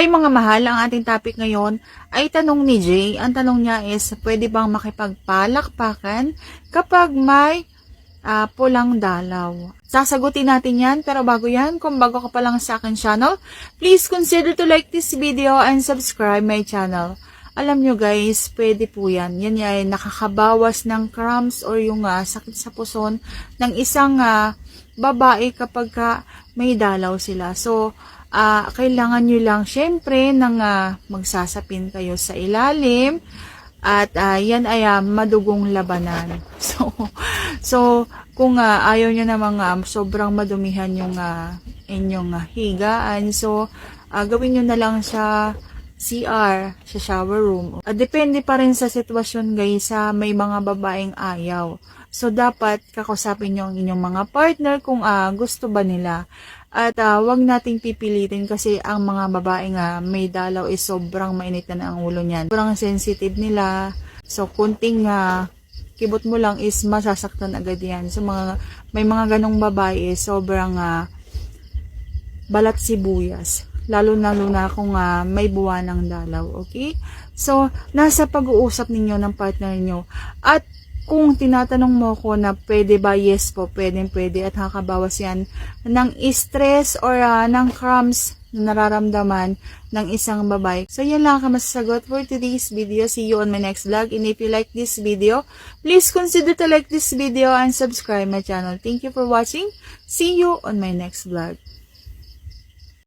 Hay mga mahal, ang ating topic ngayon ay tanong ni Jay. Ang tanong niya is, pwede bang makipagpalakpakan kapag may pulang dalaw? Sasagutin natin yan, pero bago yan, kung bago ka pa lang sa akin channel, please consider to like this video and subscribe my channel. Alam nyo guys, pwede po yan. Yan ay nakakabawas ng cramps or yung sakit sa puson ng isang babae kapag may dalaw sila. So, kailangan nyo lang syempre ng magsasapin kayo sa ilalim at yan ay madugong labanan. So kung ayaw nyo namang sobrang madumihan yung inyong higaan, so gawin nyo na lang sa CR, sa shower room. Depende pa rin sa sitwasyon guys, may mga babaeng ayaw. So, dapat kakusapin nyo ang inyong mga partner kung gusto ba nila. At wag nating pipilitin kasi ang mga babaeng may dalaw is sobrang mainit na ang ulo niyan. Sobrang sensitive nila. So, kunting kibot mo lang is masasaktan agad yan. So, may mga ganong babae sobrang balat sibuyas. Lalo na kung may buwan ng dalaw, okay? So, nasa pag-uusap ninyo ng partner nyo. At kung tinatanong mo ko na pwede ba, yes po, pwede at nakakabawas yan ng stress or ng cramps na nararamdaman ng isang babae. So, yan lang ang masasagot for today's video. See you on my next vlog. And if you like this video, please consider to like this video and subscribe my channel. Thank you for watching. See you on my next vlog.